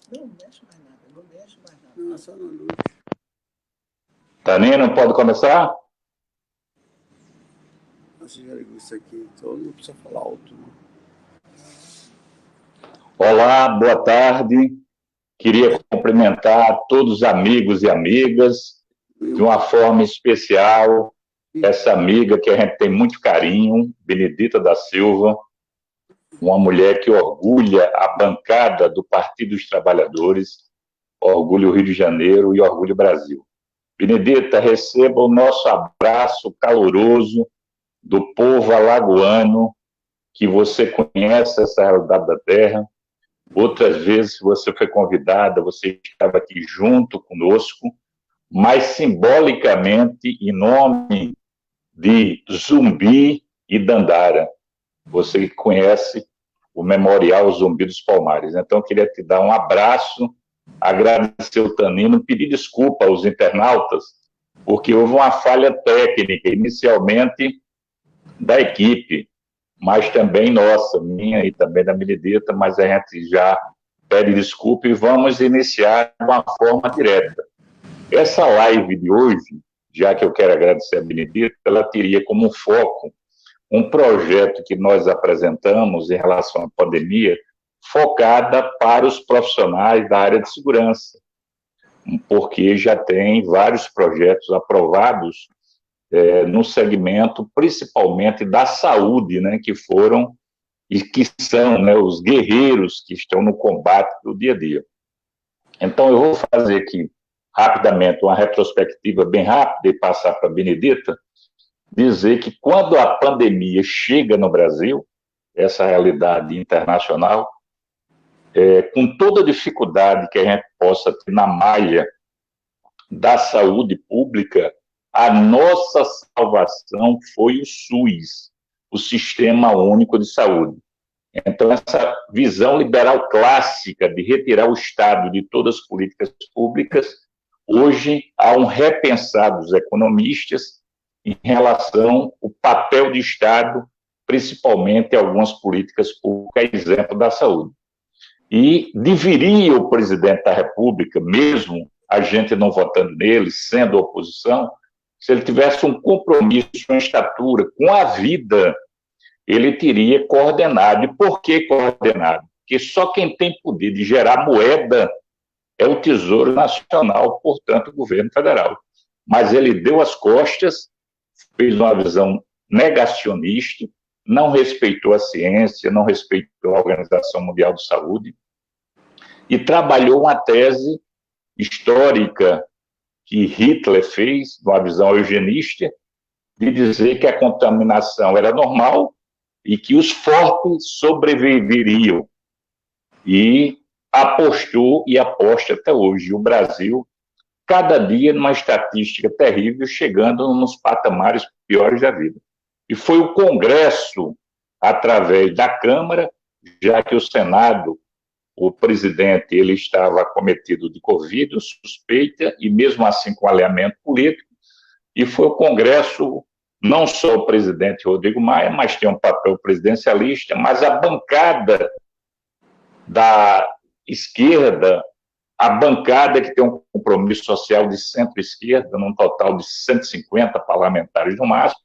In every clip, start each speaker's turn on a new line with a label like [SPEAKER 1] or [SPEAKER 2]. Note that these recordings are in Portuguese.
[SPEAKER 1] Não mexe mais nada, não mexe mais nada. Não, só na luz.
[SPEAKER 2] Tanino, pode começar?
[SPEAKER 1] Você já ligou isso aqui, então não precisa falar alto. Não.
[SPEAKER 2] Olá, boa tarde. Queria cumprimentar todos os amigos e amigas, de uma forma especial, essa amiga que a gente tem muito carinho, Benedita da Silva, uma mulher que orgulha a bancada do Partido dos Trabalhadores, orgulha o Rio de Janeiro e orgulha o Brasil. Benedita, receba o nosso abraço caloroso do povo alagoano, que você conhece essa realidade da terra. Outras vezes você foi convidada, você estava aqui junto conosco, mas simbolicamente em nome de Zumbi e Dandara. Você conhece o Memorial Zumbi dos Palmares. Então, eu queria te dar um abraço, agradecer o Tanino, pedir desculpa aos internautas, porque houve uma falha técnica, inicialmente, da equipe, mas também nossa, minha e também da Benedita, mas a gente já pede desculpa e vamos iniciar de uma forma direta. Essa live de hoje, já que eu quero agradecer a Benedita, ela teria como foco um projeto que nós apresentamos em relação à pandemia, focada para os profissionais da área de segurança, porque já tem vários projetos aprovados no segmento, principalmente da saúde, né, que foram e que são, né, os guerreiros que estão no combate do dia a dia. Então, eu vou fazer aqui, rapidamente, uma retrospectiva bem rápida e passar para a Benedita, dizer que quando a pandemia chega no Brasil, essa realidade internacional, com toda a dificuldade que a gente possa ter na malha da saúde pública, a nossa salvação foi o SUS, o Sistema Único de Saúde. Então, essa visão liberal clássica de retirar o Estado de todas as políticas públicas, hoje há um repensar dos economistas em relação ao papel do Estado, principalmente em algumas políticas públicas, exemplo da saúde. E deveria o presidente da República, mesmo a gente não votando nele, sendo oposição, se ele tivesse um compromisso, uma estatura com a vida, ele teria coordenado. E por que coordenado? Porque só quem tem poder de gerar moeda é o Tesouro Nacional, portanto, o governo federal. Mas ele deu as costas, fez uma visão negacionista, não respeitou a ciência, não respeitou a Organização Mundial de Saúde e trabalhou uma tese histórica que Hitler fez, uma visão eugenista, de dizer que a contaminação era normal e que os fortes sobreviveriam. E apostou e aposta até hoje. O Brasil, cada dia, numa estatística terrível, chegando nos patamares piores da vida. E foi o Congresso, através da Câmara, já que o Senado, o presidente, ele estava acometido de Covid, suspeita, e mesmo assim com alinhamento político, e foi o Congresso, não só o presidente Rodrigo Maia, mas tem um papel presidencialista, mas a bancada da esquerda, a bancada que tem um compromisso social de centro-esquerda, num total de 150 parlamentares no máximo,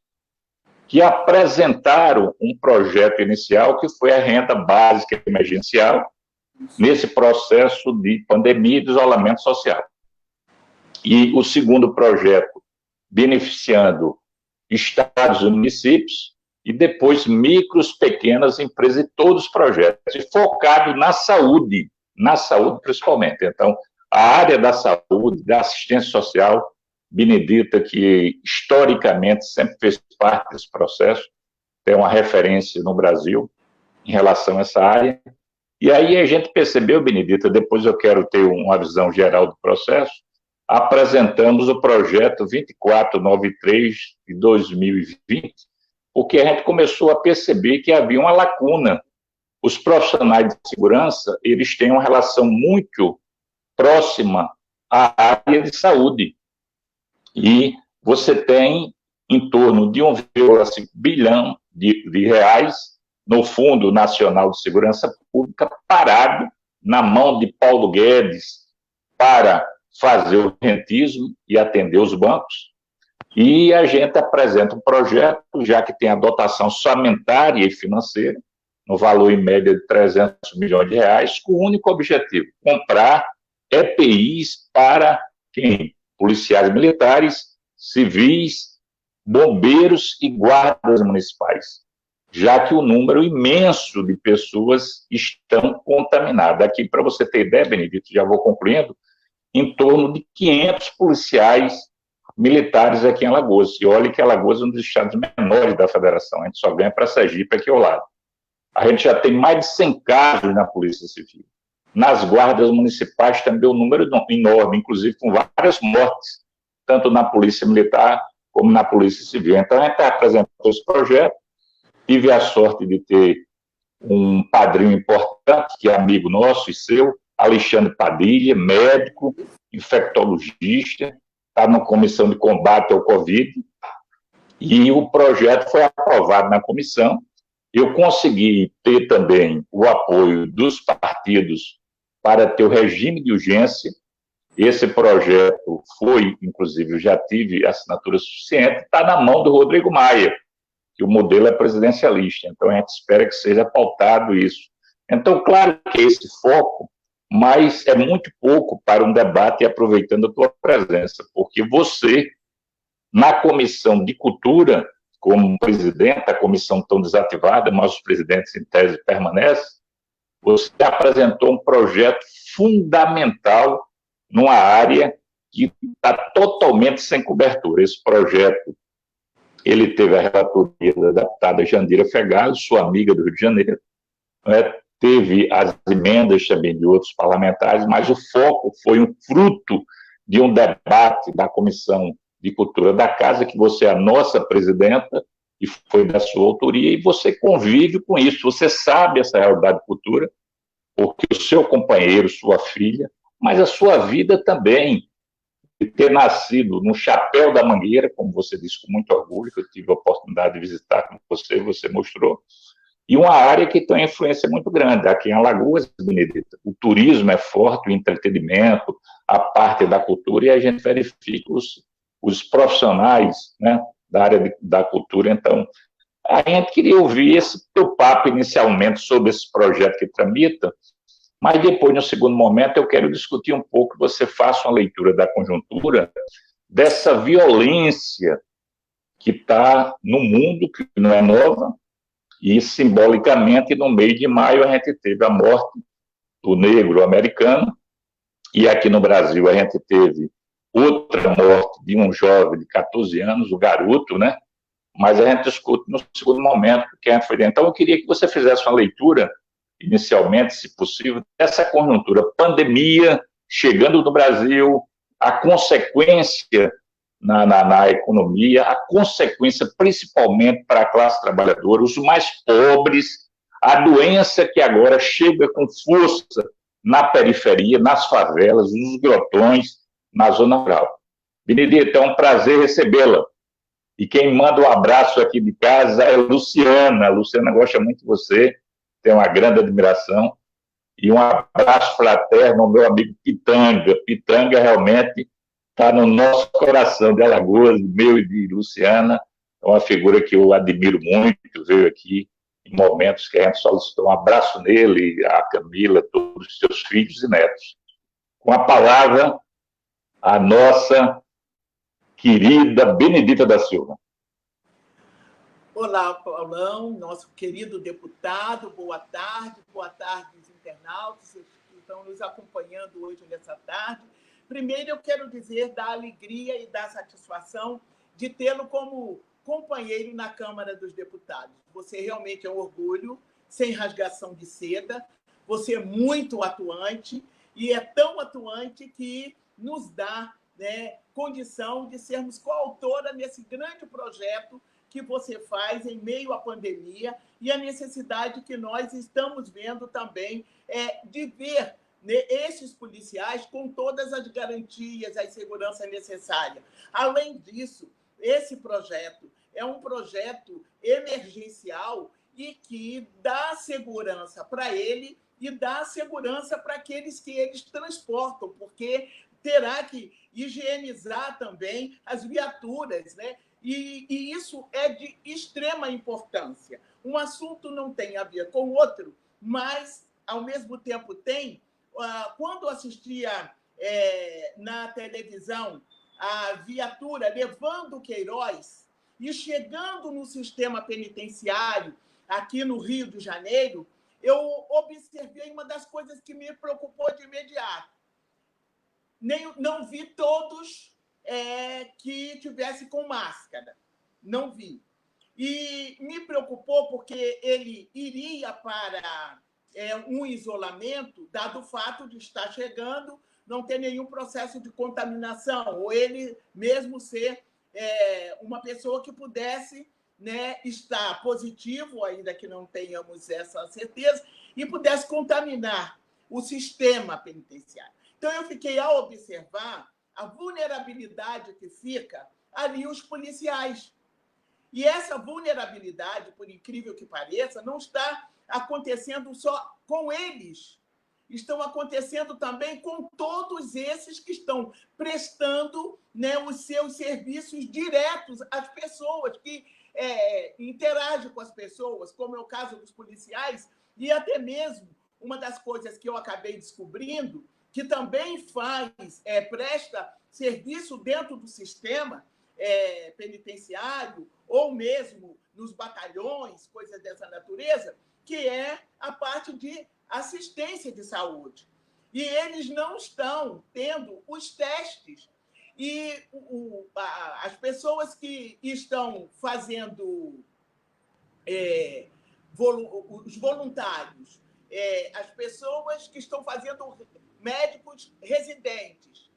[SPEAKER 2] que apresentaram um projeto inicial que foi a renda básica emergencial, nesse processo de pandemia e de isolamento social. E o segundo projeto, beneficiando estados e municípios, e depois micros, pequenas empresas e todos os projetos, e focado na saúde principalmente. Então, a área da saúde, da assistência social, Benedita, que historicamente sempre fez parte desse processo, tem uma referência no Brasil em relação a essa área. E aí a gente percebeu, Benedita, depois eu quero ter uma visão geral do processo, apresentamos o projeto 2493 de 2020, porque a gente começou a perceber que havia uma lacuna. Os profissionais de segurança, eles têm uma relação muito próxima à área de saúde. E você tem em torno de 1,5 bilhão de reais no Fundo Nacional de Segurança Pública parado na mão de Paulo Guedes para fazer o rentismo e atender os bancos. E a gente apresenta um projeto, já que tem a dotação orçamentária e financeira, no valor em média de 300 milhões de reais, com o único objetivo: comprar EPIs para quem? Policiais militares, civis, bombeiros e guardas municipais, já que o número imenso de pessoas estão contaminadas. Aqui, para você ter ideia, Benedito, já vou concluindo, em torno de 500 policiais militares aqui em Alagoas. E olha que Alagoas é um dos estados menores da federação, a gente só ganha para Sergipe aqui ao lado. A gente já tem mais de 100 casos na Polícia Civil. Nas guardas municipais também o número enorme, inclusive com várias mortes, tanto na Polícia Militar como na Polícia Civil. Então, a gente apresentou esse projeto, tive a sorte de ter um padrinho importante, que é amigo nosso e seu, Alexandre Padilha, médico, infectologista, está na Comissão de Combate ao Covid, e o projeto foi aprovado na comissão. Eu consegui ter também o apoio dos partidos para ter o regime de urgência. Esse projeto foi, inclusive, eu já tive assinatura suficiente, está na mão do Rodrigo Maia, que o modelo é presidencialista, então a gente espera que seja pautado isso. Então, claro que é esse foco, mas é muito pouco para um debate, e aproveitando a tua presença, porque você, na Comissão de Cultura, como presidente, a comissão tão desativada, mas os presidentes em tese permanecem, você apresentou um projeto fundamental numa área que está totalmente sem cobertura. Esse projeto, ele teve a relatoria da deputada Jandira Fegali, sua amiga do Rio de Janeiro, né? Teve as emendas também de outros parlamentares, mas o foco foi um fruto de um debate da Comissão de Cultura da Casa, que você é a nossa presidenta, e foi da sua autoria, e você convive com isso, você sabe essa realidade de cultura, porque o seu companheiro, sua filha, mas a sua vida também, de ter nascido no Chapéu da Mangueira, como você disse com muito orgulho, que eu tive a oportunidade de visitar com você mostrou, e uma área que tem uma influência muito grande. Aqui em Alagoas, Benedita, o turismo é forte, o entretenimento, a parte da cultura, e a gente verifica os profissionais, né, da área da cultura. Então, a gente queria ouvir esse teu papo inicialmente sobre esse projeto que tramita, mas depois, no segundo momento, eu quero discutir um pouco, você faça uma leitura da conjuntura, dessa violência que está no mundo, que não é nova, e simbolicamente, no mês de maio, a gente teve a morte do negro americano, e aqui no Brasil a gente teve outra morte de um jovem de 14 anos, o garoto, né? Mas a gente discute no segundo momento, que a gente foi dentro. Então, eu queria que você fizesse uma leitura, inicialmente, se possível, dessa conjuntura, pandemia chegando no Brasil, a consequência na economia, a consequência principalmente para a classe trabalhadora, os mais pobres, a doença que agora chega com força na periferia, nas favelas, nos grotões, na zona rural. Benedita, é um prazer recebê-la. E quem manda um abraço aqui de casa é Luciana. A Luciana gosta muito de você, tem uma grande admiração. E um abraço fraterno ao meu amigo Pitanga. Pitanga realmente está no nosso coração de Alagoas, meu e de Luciana. É uma figura que eu admiro muito, veio aqui em momentos que a gente solicitou um abraço nele, a Camila, todos os seus filhos e netos. Com a palavra, a nossa querida Benedita da Silva.
[SPEAKER 3] Olá, Paulão, nosso querido deputado, boa tarde os internautas que estão nos acompanhando hoje nessa tarde. Primeiro, eu quero dizer da alegria e da satisfação de tê-lo como companheiro na Câmara dos Deputados. Você realmente é um orgulho, sem rasgação de seda, você é muito atuante, e é tão atuante que nos dá, né, condição de sermos coautora nesse grande projeto que você faz em meio à pandemia, e a necessidade que nós estamos vendo também de ver, né, esses policiais com todas as garantias, a segurança necessária. Além disso, esse projeto é um projeto emergencial e que dá segurança para ele e dá segurança para aqueles que eles transportam, porque terá que higienizar também as viaturas, né? E isso é de extrema importância. Um assunto não tem a ver com o outro, mas, ao mesmo tempo, tem. Quando assistia na televisão a viatura levando Queiroz e chegando no sistema penitenciário aqui no Rio de Janeiro, eu observei uma das coisas que me preocupou de imediato. Não vi todos que tivessem com máscara. Não vi. E me preocupou porque ele iria para um isolamento, dado o fato de estar chegando, não ter nenhum processo de contaminação, ou ele mesmo ser uma pessoa que pudesse, né, estar positivo, ainda que não tenhamos essa certeza, e pudesse contaminar o sistema penitenciário. Então, eu fiquei a observar a vulnerabilidade que fica ali os policiais. E essa vulnerabilidade, por incrível que pareça, não está acontecendo só com eles, estão acontecendo também com todos esses que estão prestando, né, os seus serviços diretos às pessoas, que interagem com as pessoas, como é o caso dos policiais, e até mesmo uma das coisas que eu acabei descobrindo, que também presta serviço dentro do sistema penitenciário, ou mesmo nos batalhões, coisas dessa natureza, que é a parte de assistência de saúde. E eles não estão tendo os testes. E as pessoas que estão fazendo, os voluntários, as pessoas que estão fazendo médicos residentes,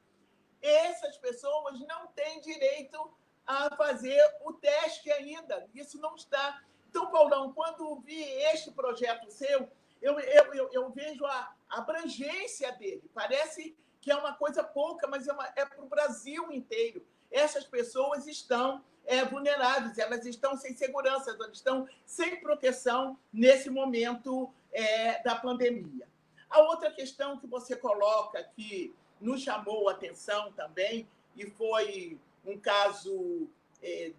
[SPEAKER 3] essas pessoas não têm direito a fazer o teste ainda. Isso não está. Então, Paulão, quando vi este projeto seu, eu vejo a abrangência dele. Parece que é uma coisa pouca, mas é para o Brasil inteiro. Essas pessoas estão vulneráveis, elas estão sem segurança, elas estão sem proteção nesse momento da pandemia. A outra questão que você coloca, que nos chamou a atenção também, e foi um caso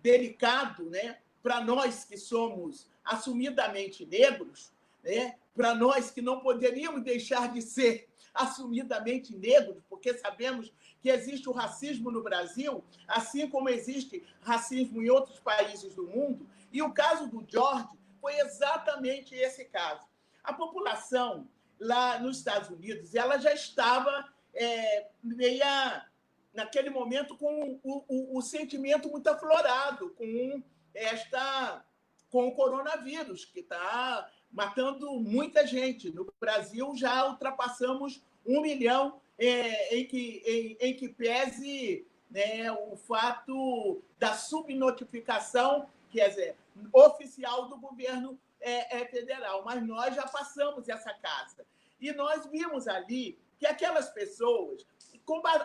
[SPEAKER 3] delicado, né, para nós que somos assumidamente negros, né, para nós que não poderíamos deixar de ser assumidamente negros, porque sabemos que existe o racismo no Brasil, assim como existe racismo em outros países do mundo, e o caso do George foi exatamente esse caso. A população lá nos Estados Unidos, ela já estava naquele momento com o sentimento muito aflorado com o coronavírus, que está matando muita gente. No Brasil, já ultrapassamos 1 milhão, em que pese, né, o fato da subnotificação, quer dizer, oficial do governo federal. Mas nós já passamos essa casa. E nós vimos ali que aquelas pessoas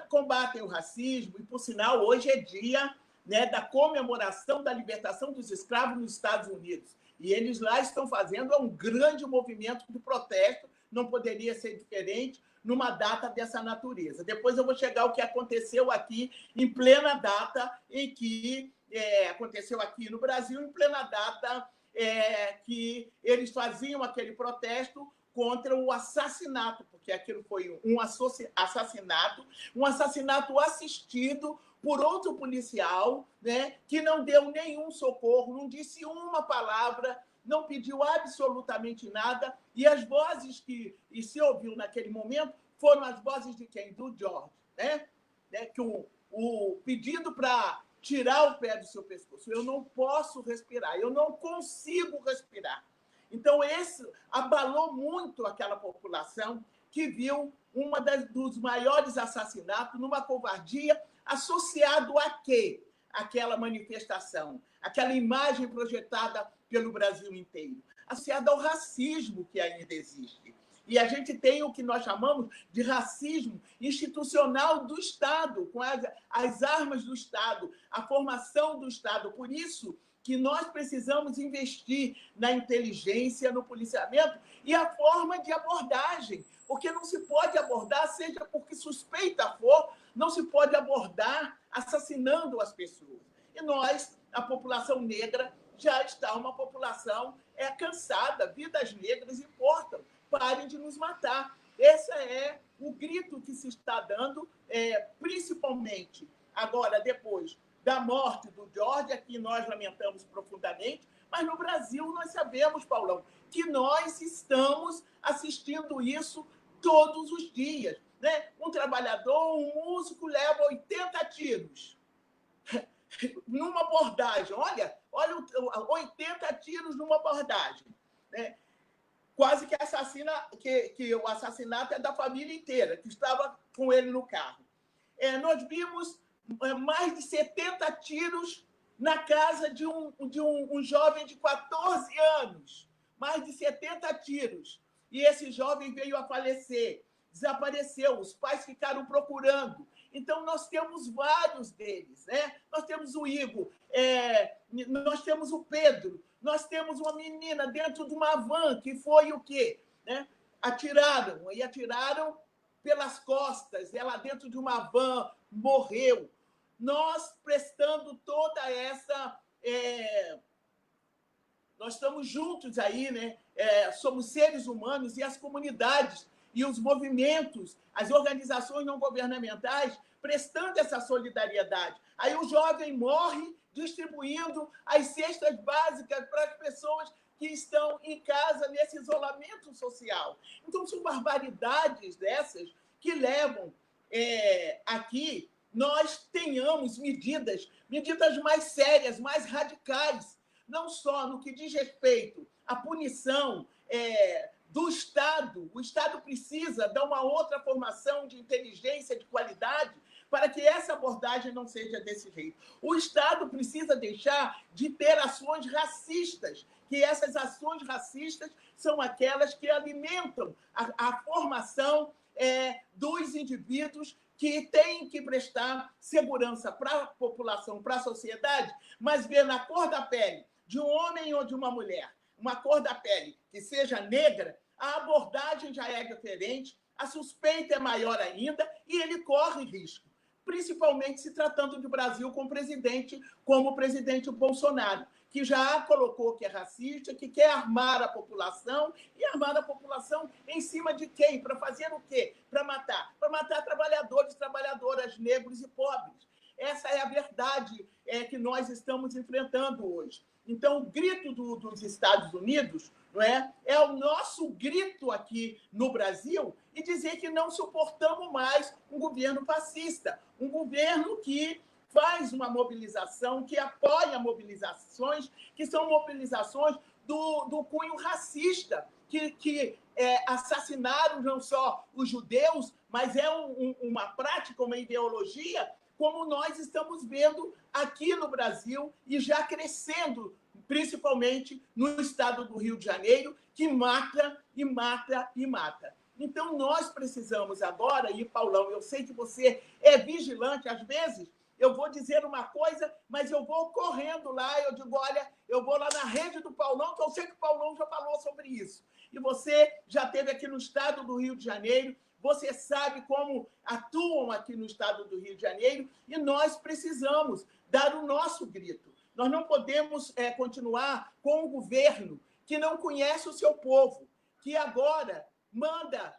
[SPEAKER 3] combatem o racismo, e, por sinal, hoje é dia, né, da comemoração da libertação dos escravos nos Estados Unidos. E eles lá estão fazendo um grande movimento de protesto, não poderia ser diferente numa data dessa natureza. Depois eu vou chegar ao que aconteceu aqui, em plena data em que aconteceu aqui no Brasil, em plena data que eles faziam aquele protesto contra o assassinato, porque aquilo foi um assassinato assistido por outro policial, né, que não deu nenhum socorro, não disse uma palavra, não pediu absolutamente nada, e as vozes que se ouviu naquele momento foram as vozes de quem? Do George, né? Que o pedido para tirar o pé do seu pescoço. Eu não posso respirar, eu não consigo respirar. Então, esse abalou muito aquela população que viu dos maiores assassinatos numa covardia, associado a quê? Aquela manifestação, aquela imagem projetada pelo Brasil inteiro, associada ao racismo que ainda existe. E a gente tem o que nós chamamos de racismo institucional do Estado, com as armas do Estado, a formação do Estado. Por isso que nós precisamos investir na inteligência, no policiamento e a forma de abordagem, porque não se pode abordar, seja porque suspeita for, não se pode abordar assassinando as pessoas. E nós, a população negra, já está uma população cansada, vidas negras importam, parem de nos matar. Esse é o grito que se está dando, principalmente agora, depois da morte do George, que nós lamentamos profundamente, mas no Brasil nós sabemos, Paulão, que nós estamos assistindo isso todos os dias. Né? Um trabalhador, um músico leva 80 tiros numa abordagem. Olha 80 tiros numa abordagem. Né? Quase que assassina, que o assassinato é da família inteira, que estava com ele no carro. Nós vimos mais de 70 tiros na casa de um jovem de 14 anos. Mais de 70 tiros. E esse jovem veio a falecer, desapareceu, os pais ficaram procurando. Então, nós temos vários deles. Né? Nós temos o Igor, nós temos o Pedro, nós temos uma menina dentro de uma van, que foi o quê? Né? Atiraram pelas costas, ela dentro de uma van morreu. Nós prestando toda essa... nós estamos juntos aí, né? Somos seres humanos e as comunidades e os movimentos, as organizações não governamentais prestando essa solidariedade. Aí o jovem morre distribuindo as cestas básicas para as pessoas que estão em casa nesse isolamento social. Então, são barbaridades dessas que levam aqui nós tenhamos medidas mais sérias, mais radicais, não só no que diz respeito à punição do Estado. O Estado precisa dar uma outra formação de inteligência, de qualidade, para que essa abordagem não seja desse jeito. O Estado precisa deixar de ter ações racistas, que essas ações racistas são aquelas que alimentam a formação dos indivíduos que têm que prestar segurança para a população, para a sociedade, mas ver na cor da pele de um homem ou de uma mulher, uma cor da pele que seja negra, a abordagem já é diferente, a suspeita é maior ainda e ele corre risco, principalmente se tratando de Brasil com presidente como o presidente Bolsonaro, que já colocou que é racista, que quer armar a população, e armar a população em cima de quem? Para fazer o quê? Para matar. Para matar trabalhadores, trabalhadoras, negros e pobres. Essa é a verdade que nós estamos enfrentando hoje. Então, o grito dos Estados Unidos não é o nosso grito aqui no Brasil e dizer que não suportamos mais um governo fascista, um governo que faz uma mobilização, que apoia mobilizações, que são mobilizações do cunho racista, que assassinaram não só os judeus, mas uma prática, uma ideologia, como nós estamos vendo aqui no Brasil e já crescendo, principalmente no estado do Rio de Janeiro, que mata e mata e mata. Então, nós precisamos agora, e, Paulão, eu sei que você é vigilante, às vezes eu vou dizer uma coisa, mas eu vou correndo lá, eu digo, olha, eu vou lá na rede do Paulão, que eu sei que o Paulão já falou sobre isso. E você já esteve aqui no estado do Rio de Janeiro, você sabe como atuam aqui no estado do Rio de Janeiro, e nós precisamos dar o nosso grito. Nós não podemos continuar com um governo que não conhece o seu povo, que agora manda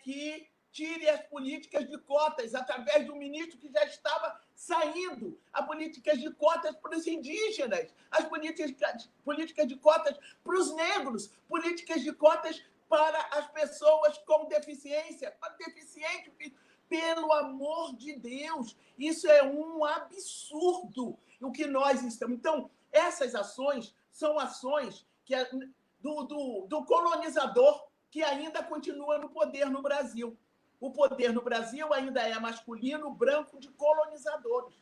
[SPEAKER 3] que tire as políticas de cotas através de um ministro que já estava saindo, as políticas de cotas para os indígenas, as políticas de cotas para os negros, políticas de cotas para as pessoas com deficiência, para deficiente, pelo amor de Deus, isso é um absurdo o que nós estamos. Então, essas ações são ações do colonizador que ainda continua no poder no Brasil. O poder no Brasil ainda é masculino, branco, de colonizadores.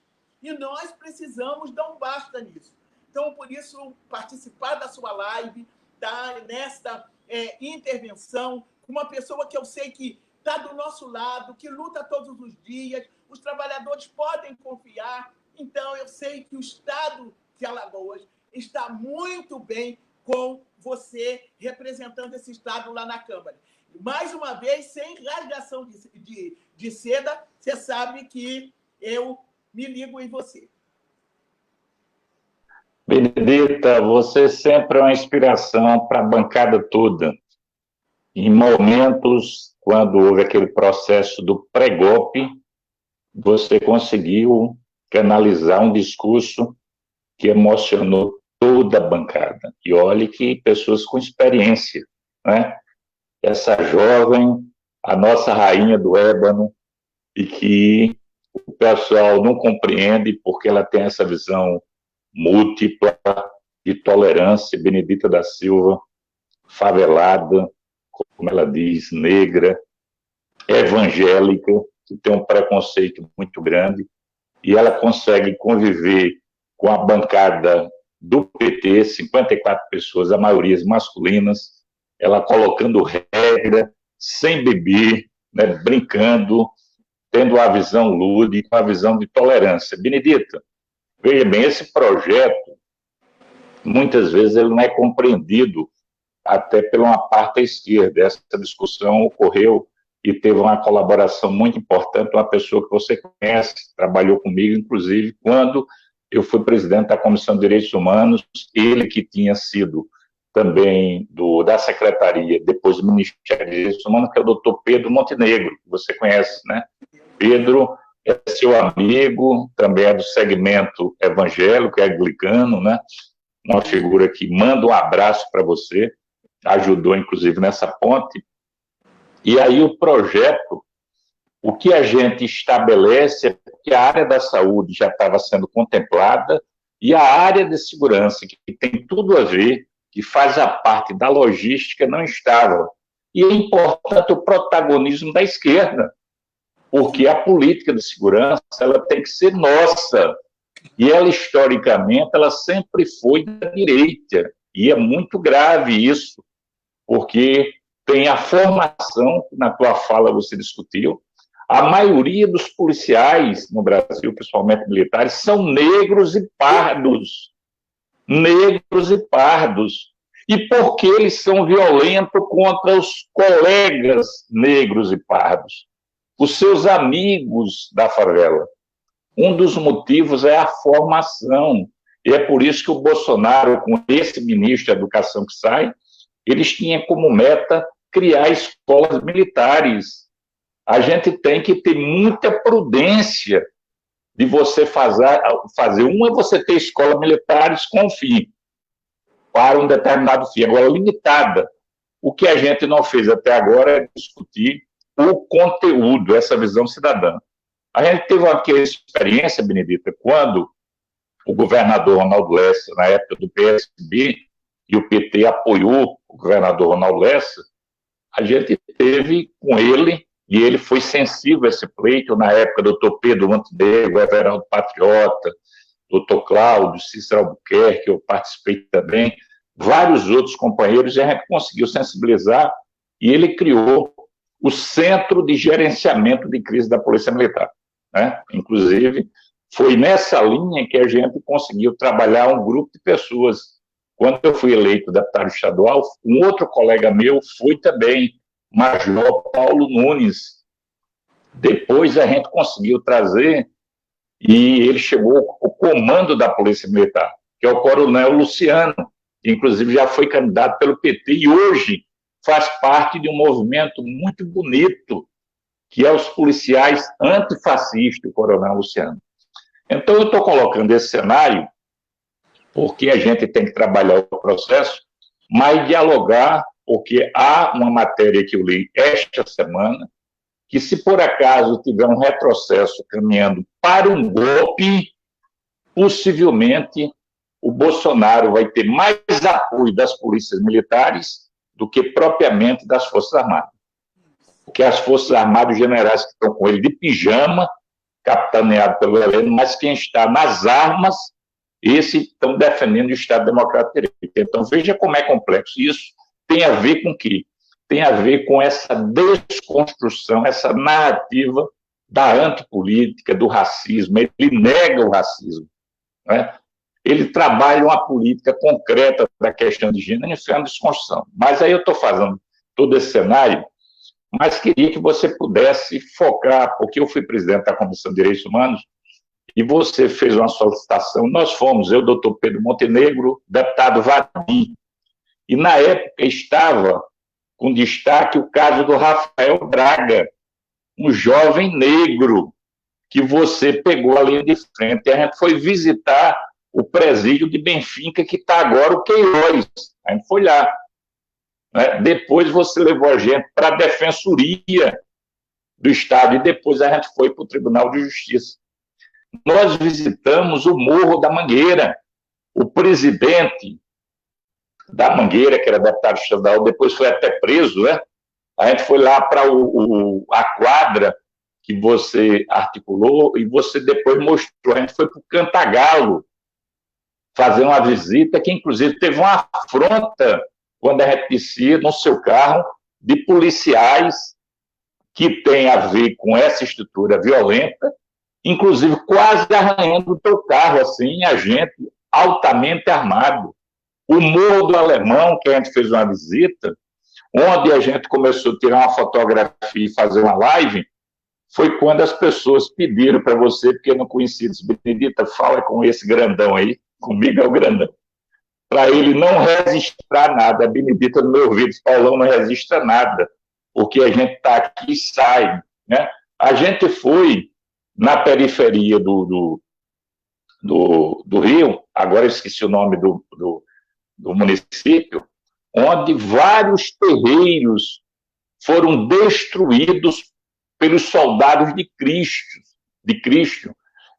[SPEAKER 3] E nós precisamos dar um basta nisso. Então, por isso, participar da sua live, nesta intervenção, com uma pessoa que eu sei que está do nosso lado, que luta todos os dias, os trabalhadores podem confiar. Então, eu sei que o Estado de Alagoas está muito bem com você representando esse Estado lá na Câmara. Mais uma vez, sem rasgação de seda, você sabe que eu me ligo em você.
[SPEAKER 2] Benedita, você sempre é uma inspiração para a bancada toda. Em momentos, quando houve aquele processo do pré-golpe, você conseguiu canalizar um discurso que emocionou toda a bancada. E olhe que pessoas com experiência, né? Essa jovem, a nossa rainha do ébano, e que o pessoal não compreende porque ela tem essa visão múltipla de tolerância. Benedita da Silva, favelada, como ela diz, negra, evangélica, que tem um preconceito muito grande, e ela consegue conviver com a bancada do PT, 54 pessoas, a maioria masculinas, ela colocando regra, sem beber, né, brincando, tendo a visão lúdica, a visão de tolerância. Benedita, veja bem, esse projeto, muitas vezes, ele não é compreendido até pela uma parte da esquerda. Essa discussão ocorreu e teve uma colaboração muito importante, uma pessoa que você conhece, trabalhou comigo, inclusive, quando eu fui presidente da Comissão de Direitos Humanos, ele que tinha sido também da Secretaria, depois do Ministério de Direitos Humanos, que é o doutor Pedro Montenegro, que você conhece, né? Pedro é seu amigo, também é do segmento evangélico, é anglicano, né? Uma figura que manda um abraço para você, ajudou, inclusive, nessa ponte. E aí o projeto, o que a gente estabelece é que a área da saúde já estava sendo contemplada e a área de segurança, que tem tudo a ver, que faz a parte da logística, não estava. E é importante o protagonismo da esquerda, porque a política de segurança ela tem que ser nossa. E ela, historicamente, ela sempre foi da direita. E é muito grave isso, porque tem a formação, que na tua fala você discutiu, a maioria dos policiais no Brasil, principalmente militares, são negros e pardos. Negros e pardos. E por que eles são violentos contra os colegas negros e pardos? Os seus amigos da favela. Um dos motivos é a formação. E é por isso que o Bolsonaro, com esse ministro da Educação que sai, eles tinham como meta criar escolas militares. A gente tem que ter muita prudência de você fazer. Uma é você ter escolas militares com fim, para um determinado fim, agora limitada. O que a gente não fez até agora é discutir o conteúdo, essa visão cidadã. A gente teve aquela experiência, Benedita, quando o governador Ronaldo Lessa, na época do PSB, e o PT apoiou o governador Ronaldo Lessa, a gente teve com ele, e ele foi sensível a esse pleito, na época do doutor Pedro Montenegro, Everaldo Patriota, doutor Cláudio, Cícero Albuquerque, eu participei também, vários outros companheiros, e a gente conseguiu sensibilizar, e ele criou o Centro de Gerenciamento de Crise da Polícia Militar, né? Inclusive, foi nessa linha que a gente conseguiu trabalhar um grupo de pessoas. Quando eu fui eleito deputado estadual, um outro colega meu foi também, Major Paulo Nunes. Depois a gente conseguiu trazer, e ele chegou ao comando da Polícia Militar, que é o Coronel Luciano, que inclusive já foi candidato pelo PT, e hoje faz parte de um movimento muito bonito, que é os policiais antifascistas, o Coronel Luciano. Então, eu estou colocando esse cenário porque a gente tem que trabalhar o processo, mas dialogar, porque há uma matéria que eu li esta semana, que se por acaso tiver um retrocesso caminhando para um golpe, possivelmente o Bolsonaro vai ter mais apoio das polícias militares do que propriamente das Forças Armadas. Porque as Forças Armadas, os generais que estão com ele de pijama, capitaneado pelo Heleno, mas quem está nas armas, esses estão defendendo o Estado Democrático de Direito. Então, veja como é complexo. Isso tem a ver com o quê? Tem a ver com essa desconstrução, essa narrativa da antipolítica, do racismo. Ele nega o racismo, né? ele trabalha uma política concreta da questão de gênero e uma desconstrução. Mas aí eu estou fazendo todo esse cenário, mas queria que você pudesse focar, porque eu fui presidente da Comissão de Direitos Humanos, e você fez uma solicitação, nós fomos, eu, doutor Pedro Montenegro, deputado Vadim, e na época estava com destaque o caso do Rafael Braga, um jovem negro, que você pegou a linha de frente, e a gente foi visitar o presídio de Benfica, que está agora o Queiroz, a gente foi lá. Né? Depois você levou a gente para a Defensoria do Estado, e depois a gente foi para o Tribunal de Justiça. Nós visitamos o Morro da Mangueira, o presidente da Mangueira, que era deputado estadual, depois foi até preso, né? A gente foi lá para a quadra que você articulou e você depois mostrou. A gente foi para o Cantagalo fazer uma visita, que inclusive teve uma afronta quando a gente descia no seu carro de policiais que tem a ver com essa estrutura violenta, inclusive quase arranhando o teu carro, assim, a gente altamente armado. O Morro do Alemão, que a gente fez uma visita, onde a gente começou a tirar uma fotografia e fazer uma live, foi quando as pessoas pediram para você, porque eu não conhecia, disse, Benedita, fala com esse grandão aí, comigo é o grandão, para ele não registrar nada. A Benedita no meu ouvido, Paulão não registra nada, porque a gente está aqui e sai. Né? A gente foi na periferia do Rio, agora eu esqueci o nome do município, onde vários terreiros foram destruídos pelos soldados de Cristo,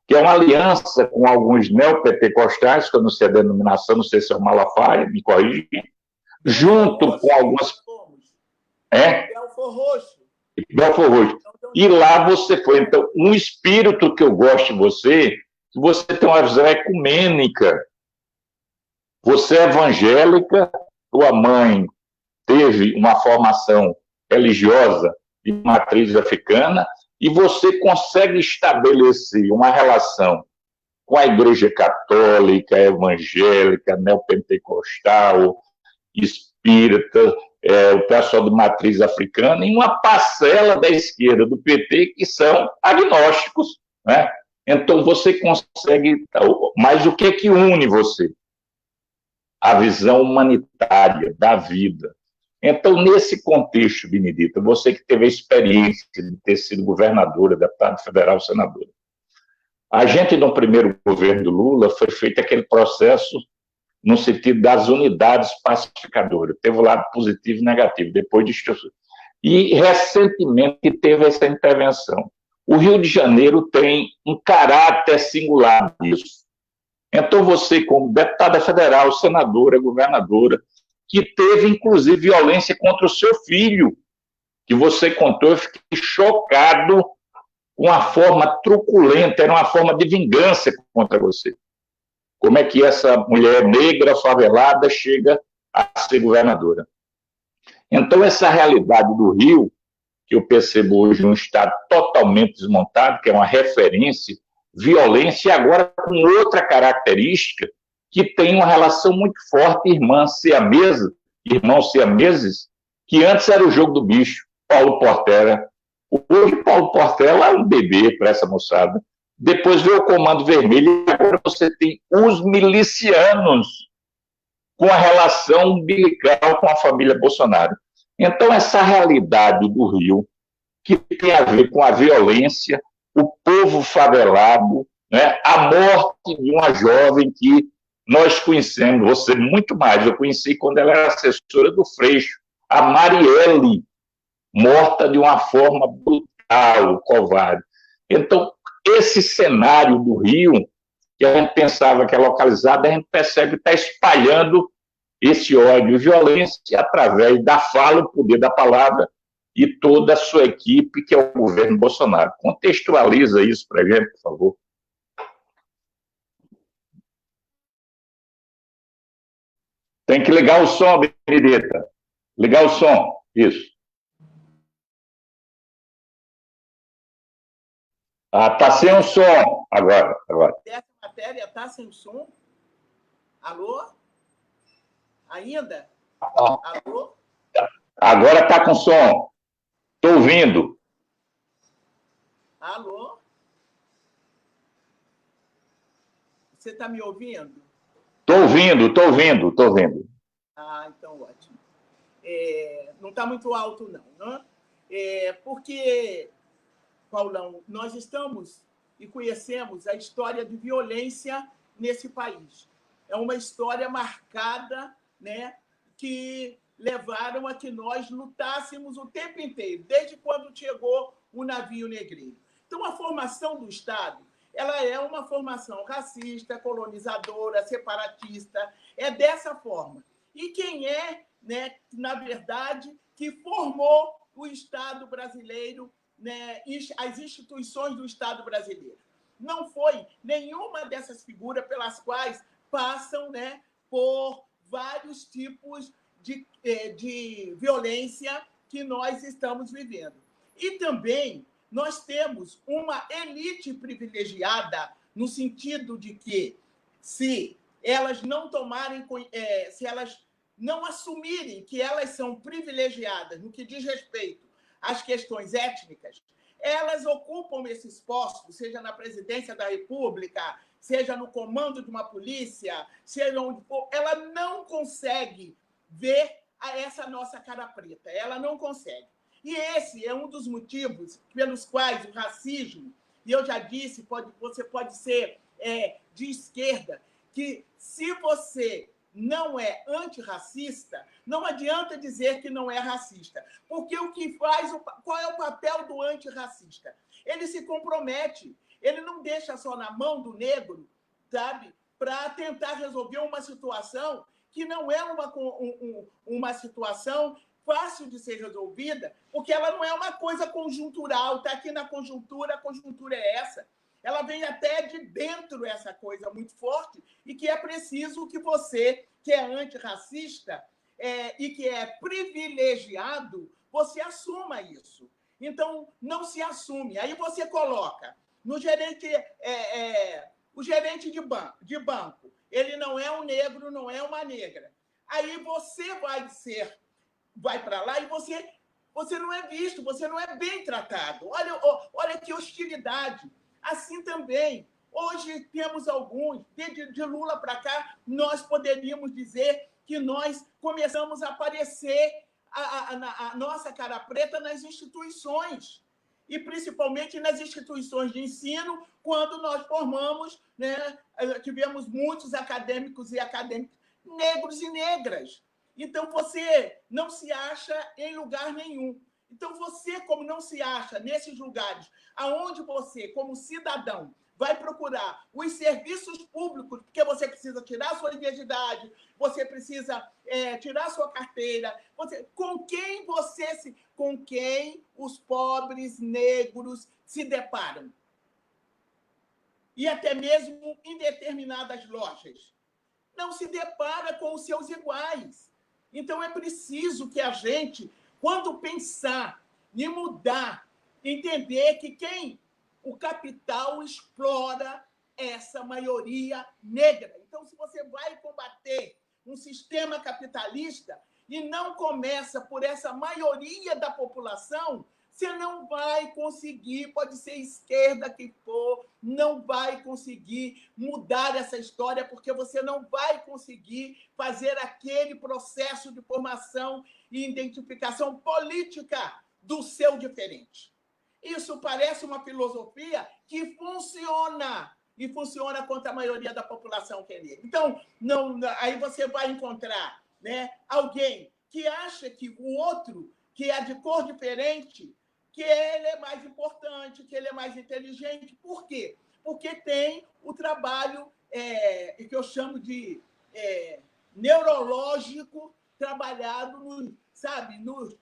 [SPEAKER 2] que é uma aliança com alguns neopentecostais, que eu não sei a denominação, não sei se é o Malafaia, me corrija, junto com algumas...
[SPEAKER 3] Belfor Roxo.
[SPEAKER 2] Belfor Roxo. E lá você foi. Então, um espírito que eu gosto de você, que você tem uma visão ecumênica. Você é evangélica, tua mãe teve uma formação religiosa de matriz africana, e você consegue estabelecer uma relação com a Igreja Católica, evangélica, neopentecostal, espírita, o pessoal de matriz africana, e uma parcela da esquerda do PT que são agnósticos. Né? Então, você consegue... Mas o que é que une você? A visão humanitária da vida. Então, nesse contexto, Benedita, você que teve a experiência de ter sido governadora, deputada federal, senadora, a gente, no primeiro governo do Lula, foi feito aquele processo no sentido das unidades pacificadoras. Teve o lado positivo e negativo, depois disso. E, recentemente, teve essa intervenção. O Rio de Janeiro tem um caráter singular disso. Então, você, como deputada federal, senadora, governadora, que teve, inclusive, violência contra o seu filho, que você contou, eu fiquei chocado com a forma truculenta, era uma forma de vingança contra você. Como é que essa mulher negra, favelada, chega a ser governadora? Então, essa realidade do Rio, que eu percebo hoje um estado totalmente desmontado, que é uma referência, violência, e agora com outra característica, que tem uma relação muito forte, irmãos siameses, que antes era o jogo do bicho, Paulo Portela. Hoje, Paulo Portela é um bebê para essa moçada. Depois veio o Comando Vermelho, e agora você tem os milicianos com a relação umbilical com a família Bolsonaro. Então, essa realidade do Rio, que tem a ver com a violência, o povo favelado, né, a morte de uma jovem que nós conhecemos, você muito mais, eu conheci quando ela era assessora do Freixo, a Marielle, morta de uma forma brutal, covarde. Então, esse cenário do Rio, que a gente pensava que é localizado, a gente percebe que está espalhando esse ódio e violência através da fala, o poder da palavra, e toda a sua equipe, que é o governo Bolsonaro. Contextualiza isso para a gente, por favor. Tem que ligar o som, Benedita. Ligar o som, isso. Ah, tá sem o som agora.
[SPEAKER 3] Essa matéria está sem som? Alô? Ainda? Alô?
[SPEAKER 2] Agora está com som. Estou ouvindo.
[SPEAKER 3] Alô? Você está me ouvindo?
[SPEAKER 2] Estou ouvindo.
[SPEAKER 3] Ah, então ótimo. Não está muito alto, não, né? Porque, Paulão, nós estamos e conhecemos a história de violência nesse país. É uma história marcada, né, que levaram a que nós lutássemos o tempo inteiro, desde quando chegou o navio negreiro. Então, a formação do Estado, ela é uma formação racista, colonizadora, separatista, é dessa forma. E quem é, né, na verdade, que formou o Estado brasileiro, né, as instituições do Estado brasileiro? Não foi nenhuma dessas figuras pelas quais passam, né, por vários tipos de violência que nós estamos vivendo. E também nós temos uma elite privilegiada no sentido de que, se elas não tomarem, se elas não assumirem que elas são privilegiadas no que diz respeito às questões étnicas, elas ocupam esses postos, seja na presidência da República, seja no comando de uma polícia, seja onde for, ela não consegue ver essa nossa cara preta, ela não consegue. E esse é um dos motivos pelos quais o racismo, e eu já disse, você pode ser de esquerda, que se você não é antirracista, não adianta dizer que não é racista. Porque o que faz, qual é o papel do antirracista? Ele se compromete, ele não deixa só na mão do negro, sabe, para tentar resolver uma situação que não é uma situação fácil de ser resolvida, porque ela não é uma coisa conjuntural, está aqui na conjuntura, a conjuntura é essa. Ela vem até de dentro, essa coisa muito forte, e que é preciso que você, que é antirracista e que é privilegiado, você assuma isso. Então, não se assume. Aí você coloca no gerente, o gerente de banco, ele não é um negro, não é uma negra. Aí você vai para lá e você não é visto, você não é bem tratado. Olha que hostilidade. Assim também, hoje temos alguns, de Lula para cá, nós poderíamos dizer que nós começamos a aparecer a nossa cara preta nas instituições, e principalmente nas instituições de ensino, quando nós formamos, né, tivemos muitos acadêmicos e acadêmicas negros e negras. Então, você não se acha em lugar nenhum. Então, você, como não se acha nesses lugares, aonde você, como cidadão, vai procurar os serviços públicos, porque você precisa tirar sua identidade, você precisa tirar sua carteira, com quem os pobres negros se deparam? E até mesmo em determinadas lojas. Não se depara com os seus iguais. Então, é preciso que a gente, quando pensar em mudar, entender que o capital explora essa maioria negra. Então, se você vai combater um sistema capitalista e não começa por essa maioria da população, você não vai conseguir, pode ser esquerda que for, não vai conseguir mudar essa história, porque você não vai conseguir fazer aquele processo de formação e identificação política do seu diferente. Isso parece uma filosofia que funciona, e funciona contra a maioria da população que é negra. Então, aí você vai encontrar, né, alguém que acha que o outro, que é de cor diferente, que ele é mais importante, que ele é mais inteligente. Por quê? Porque tem o trabalho que eu chamo de neurológico trabalhado nos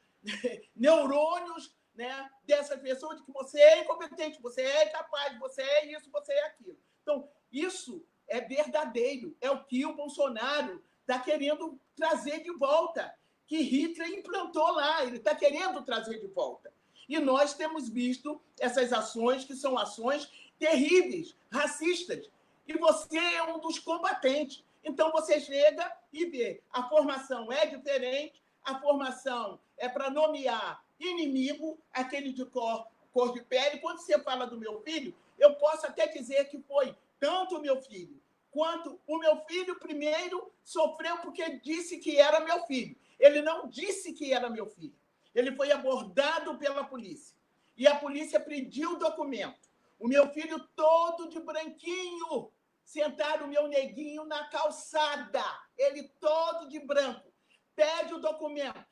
[SPEAKER 3] neurônios, né, dessa pessoa, de que você é incompetente, você é incapaz, você é isso, você é aquilo. Então, isso é verdadeiro, é o que o Bolsonaro está querendo trazer de volta, que Hitler implantou lá, ele está querendo trazer de volta. E nós temos visto essas ações, que são ações terríveis, racistas, e você é um dos combatentes. Então, você chega e vê, a formação é diferente, a formação é para nomear inimigo, aquele de cor de pele. Quando você fala do meu filho, eu posso até dizer que foi tanto o meu filho quanto o meu filho primeiro sofreu porque disse que era meu filho. Ele não disse que era meu filho. Ele foi abordado pela polícia. E a polícia pediu o documento. O meu filho todo de branquinho, sentaram o meu neguinho na calçada, ele todo de branco, pede o documento.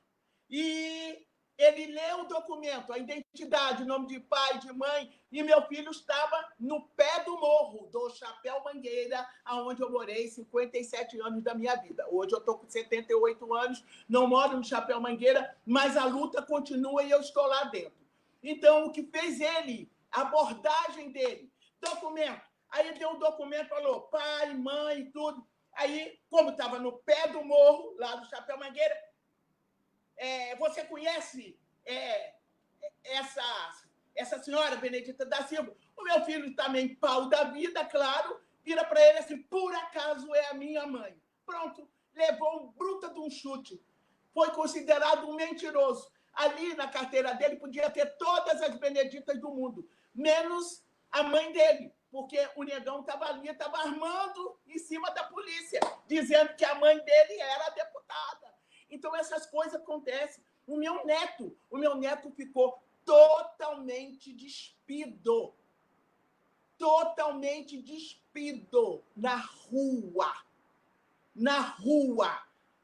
[SPEAKER 3] E ele lê o documento, a identidade, o nome de pai, de mãe, e meu filho estava no pé do morro do Chapéu Mangueira, onde eu morei 57 anos da minha vida. Hoje eu estou com 78 anos, não moro no Chapéu Mangueira, mas a luta continua e eu estou lá dentro. Então, o que fez ele, a abordagem dele, documento. Aí deu um documento, falou pai, mãe e tudo. Aí, como estava no pé do morro, lá do Chapéu Mangueira, você conhece essa senhora, Benedita da Silva? O meu filho também, pau da vida, claro, vira para ele assim, por acaso é a minha mãe. Pronto, levou um bruta de um chute. Foi considerado um mentiroso. Ali na carteira dele podia ter todas as Beneditas do mundo, menos a mãe dele, porque o negão estava ali, estava armando em cima da polícia, dizendo que a mãe dele era deputada. Então, essas coisas acontecem. O meu neto ficou totalmente despido na rua,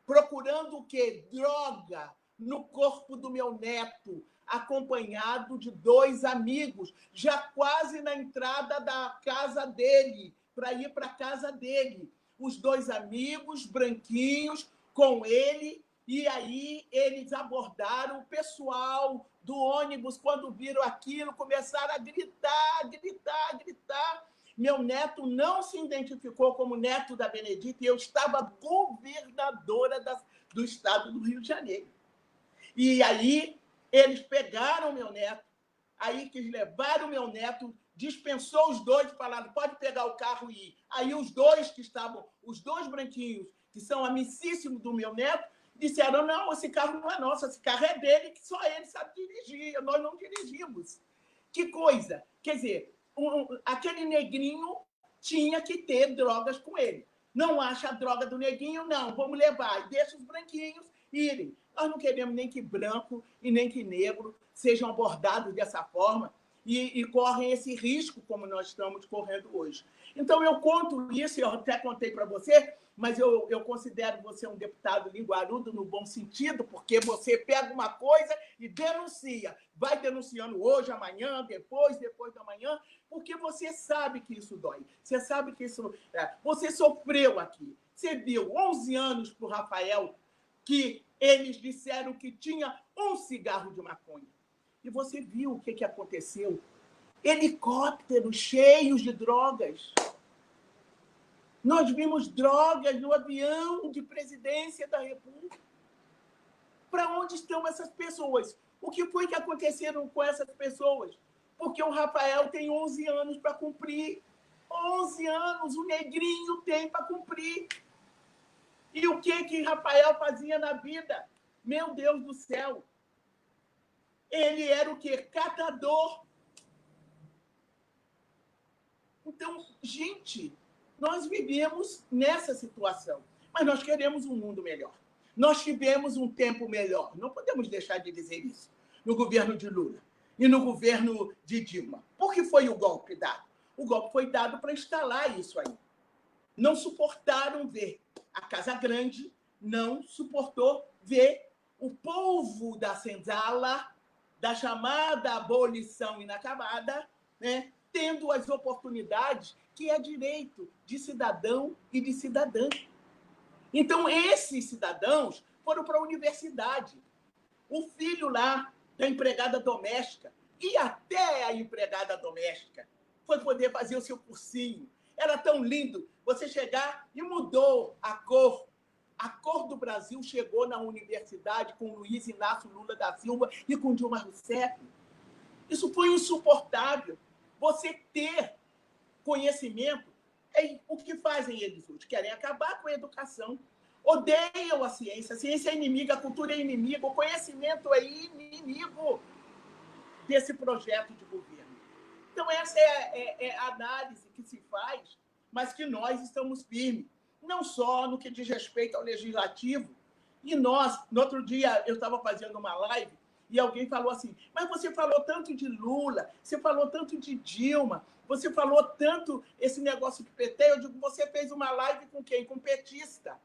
[SPEAKER 3] procurando o quê? Droga no corpo do meu neto, acompanhado de 2 amigos, já quase na entrada da casa dele, para ir para a casa dele. Os 2 amigos branquinhos com ele, e aí eles abordaram o pessoal do ônibus. Quando viram aquilo, começaram a gritar. Meu neto não se identificou como neto da Benedita e eu estava governadora do estado do Rio de Janeiro. E aí eles pegaram meu neto, aí que levaram meu neto, dispensou os 2, falaram, pode pegar o carro e ir. Aí os 2 que estavam, os 2 branquinhos, que são amicíssimos do meu neto, disseram, não, esse carro não é nosso, esse carro é dele, que só ele sabe dirigir, nós não dirigimos. Que coisa! Quer dizer, aquele negrinho tinha que ter drogas com ele. Não acha a droga do neguinho, não, vamos levar, e deixa os branquinhos irem. Nós não queremos nem que branco e nem que negro sejam abordados dessa forma e correm esse risco como nós estamos correndo hoje. Então, eu conto isso, eu até contei para você, mas eu considero você um deputado linguarudo no bom sentido, porque você pega uma coisa e denuncia. Vai denunciando hoje, amanhã, depois da manhã, porque você sabe que isso dói. Você sabe que isso... Você sofreu aqui. Você viu 11 anos para o Rafael, que eles disseram que tinha 1 cigarro de maconha. E você viu o que aconteceu? Helicópteros cheios de drogas. Nós vimos drogas no avião de presidência da República. Para onde estão essas pessoas? O que foi que aconteceram com essas pessoas? Porque o Rafael tem 11 anos para cumprir. 11 anos o negrinho tem para cumprir. E o que Rafael fazia na vida? Meu Deus do céu! Ele era o quê? Catador. Então, gente, nós vivemos nessa situação, mas nós queremos um mundo melhor. Nós tivemos um tempo melhor. Não podemos deixar de dizer isso. No governo de Lula e no governo de Dilma. Por que foi o golpe dado? O golpe foi dado para instalar isso aí. Não suportaram ver. A Casa Grande não suportou ver o povo da senzala, da chamada abolição inacabada, né, tendo as oportunidades que é direito de cidadão e de cidadã. Então, esses cidadãos foram para a universidade. O filho lá da empregada doméstica, e até a empregada doméstica, foi poder fazer o seu cursinho. Era tão lindo você chegar e mudou a cor. A cor do Brasil chegou na universidade com Luiz Inácio Lula da Silva e com Dilma Rousseff. Isso foi insuportável. Você ter conhecimento, O que fazem eles hoje? Querem acabar com a educação. Odeiam a ciência é inimiga, a cultura é inimiga, o conhecimento é inimigo desse projeto de governo. Então, essa é a análise que se faz, mas que nós estamos firmes, não só no que diz respeito ao legislativo. E nós, no outro dia, eu estava fazendo uma live e alguém falou assim, mas você falou tanto de Lula, você falou tanto de Dilma, você falou tanto esse negócio do PT, eu digo, você fez uma live com quem? Com petista.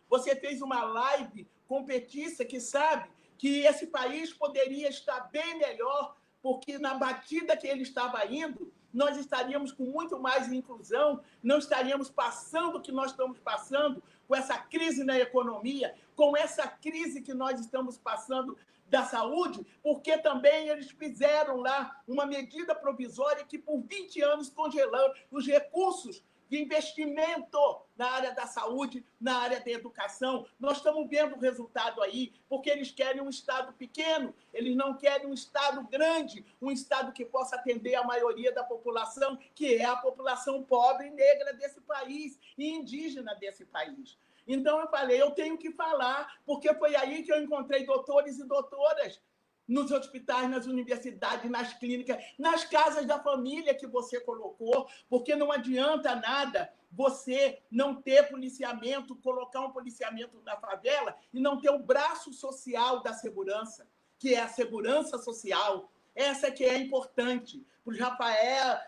[SPEAKER 3] Você fez uma live com petista que sabe que esse país poderia estar bem melhor, porque na batida que ele estava indo, nós estaríamos com muito mais inclusão, não estaríamos passando o que nós estamos passando, com essa crise na economia, com essa crise que nós estamos passando da saúde, porque também eles fizeram lá uma medida provisória que, por 20 anos, congelou os recursos de investimento na área da saúde, na área da educação. Nós estamos vendo o resultado aí, porque eles querem um Estado pequeno, eles não querem um Estado grande, um Estado que possa atender a maioria da população, que é a população pobre e negra desse país e indígena desse país. Então, eu falei, eu tenho que falar, porque foi aí que eu encontrei doutores e doutoras nos hospitais, nas universidades, nas clínicas, nas casas da família que você colocou, porque não adianta nada você não ter policiamento, colocar um policiamento na favela e não ter o braço social da segurança, que é a segurança social. Essa que é importante para os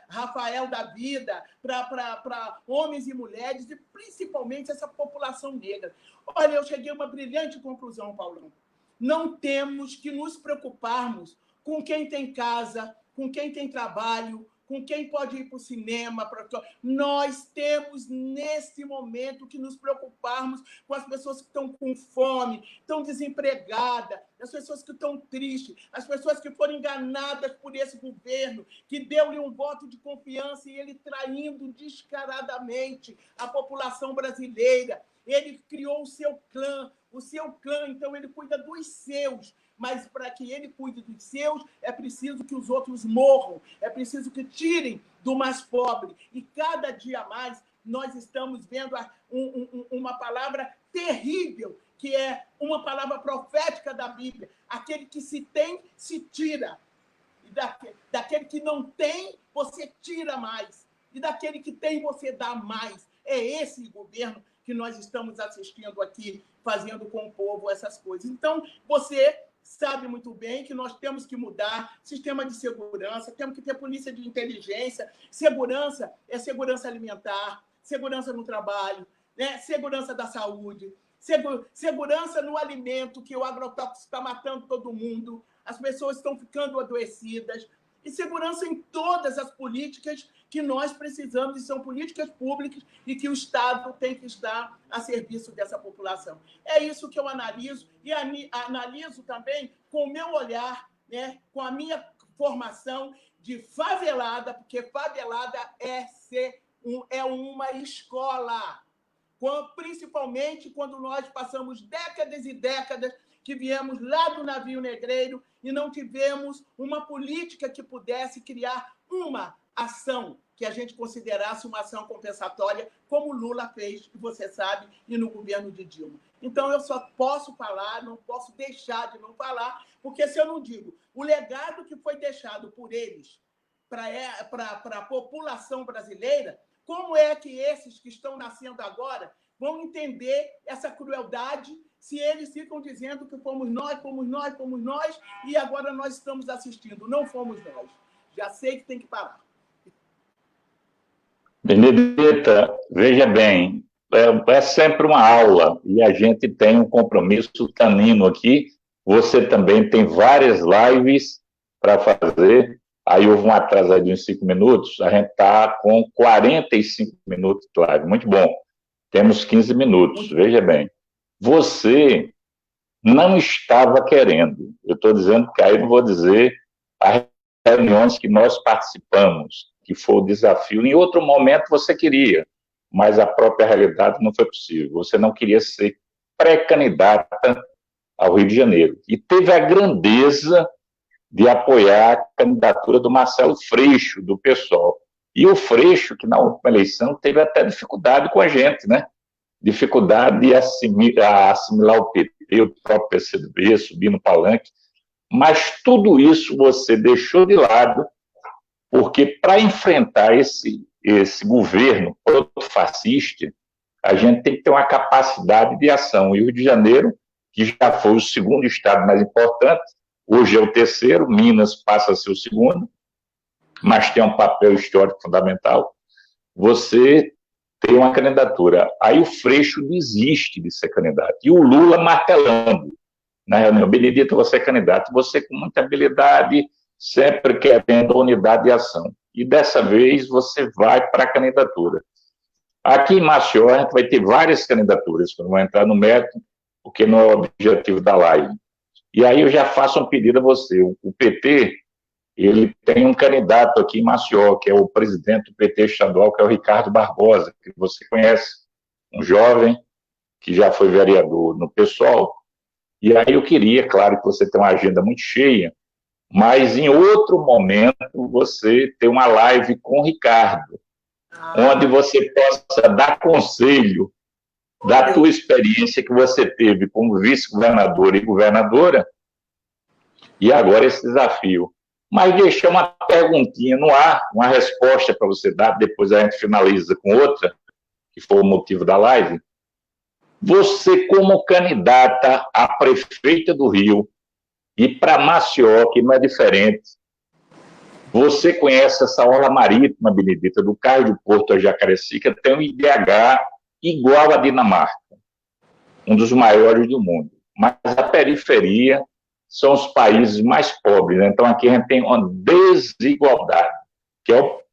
[SPEAKER 3] Rafael da vida, para homens e mulheres, e principalmente essa população negra. Olha, eu cheguei a uma brilhante conclusão, Paulão. Não temos que nos preocuparmos com quem tem casa, com quem tem trabalho, com quem pode ir para o cinema. Nós temos, nesse momento, que nos preocuparmos com as pessoas que estão com fome, estão desempregadas, as pessoas que estão tristes, as pessoas que foram enganadas por esse governo, que deu-lhe um voto de confiança e ele traindo descaradamente a população brasileira. Ele criou o seu clã, então ele cuida dos seus, mas para que ele cuide dos seus, é preciso que os outros morram, é preciso que tirem do mais pobre. E cada dia mais nós estamos vendo uma palavra terrível, que é uma palavra profética da Bíblia. Aquele que se tem, se tira. E daquele que não tem, você tira mais. E daquele que tem, você dá mais. É esse governo que nós estamos assistindo aqui, fazendo com o povo essas coisas. Então, você sabe muito bem que nós temos que mudar sistema de segurança, temos que ter polícia de inteligência. Segurança é segurança alimentar, segurança no trabalho, né? Segurança da saúde, segurança no alimento, que o agrotóxico está matando todo mundo, as pessoas estão ficando adoecidas, e segurança em todas as políticas que nós precisamos, e são políticas públicas, e que o Estado tem que estar a serviço dessa população. É isso que eu analiso, e analiso também com o meu olhar, né, com a minha formação de favelada, porque favelada é uma escola, principalmente quando nós passamos décadas e décadas que viemos lá do navio negreiro e não tivemos uma política que pudesse criar uma ação que a gente considerasse uma ação compensatória, como Lula fez, você sabe, e no governo de Dilma. Então, eu só posso falar, não posso deixar de não falar, porque se eu não digo o legado que foi deixado por eles para a população brasileira, como é que esses que estão nascendo agora vão entender essa crueldade se eles ficam dizendo que fomos nós, e agora nós estamos assistindo. Não fomos nós. Já sei que tem que parar.
[SPEAKER 2] Benedita, veja bem, é sempre uma aula, e a gente tem um compromisso canino aqui. Você também tem várias lives para fazer. Aí houve um atraso aí de uns 5 minutos, a gente está com 45 minutos de live. Muito bom. Temos 15 minutos, veja bem. Você não estava querendo. Eu estou dizendo que aí não vou dizer as reuniões que nós participamos, que foi o desafio. Em outro momento você queria, mas a própria realidade não foi possível. Você não queria ser pré-candidata ao Rio de Janeiro. E teve a grandeza de apoiar a candidatura do Marcelo Freixo, do PSOL. E o Freixo, que na última eleição teve até dificuldade com a gente, né? Dificuldade de assimilar o PT, o próprio PCdoB, subir no palanque. Mas tudo isso você deixou de lado, porque para enfrentar esse governo proto-fascista, a gente tem que ter uma capacidade de ação. E o Rio de Janeiro, que já foi o segundo estado mais importante, hoje é o terceiro, Minas passa a ser o segundo, mas tem um papel histórico fundamental. Você tem uma candidatura. Aí o Freixo desiste de ser candidato. E o Lula martelando na reunião: Benedito, você é candidato, você com muita habilidade, sempre querendo unidade de ação. E dessa vez você vai para a candidatura. Aqui em Maceió, a gente vai ter várias candidaturas, que eu não vou entrar no mérito, porque não é o objetivo da live. E aí eu já faço um pedido a você. O PT, ele tem um candidato aqui em Maceió, que é o presidente do PT estadual, que é o Ricardo Barbosa, que você conhece, um jovem que já foi vereador no PSOL. E aí eu queria, claro, que você tem uma agenda muito cheia, mas em outro momento você tem uma live com o Ricardo, onde você possa dar conselho da tua experiência que você teve como vice-governadora e governadora, e agora esse desafio. Mas deixar uma perguntinha no ar, uma resposta para você dar, depois a gente finaliza com outra, que foi o motivo da live. Você, como candidata a prefeita do Rio, e para Maceió, que não é diferente, você conhece essa orla marítima, Benedita, do Cais do Porto a Jacarecica, tem um IDH igual à Dinamarca, um dos maiores do mundo. Mas a periferia são os países mais pobres, né? Então aqui a gente tem uma desigualdade, que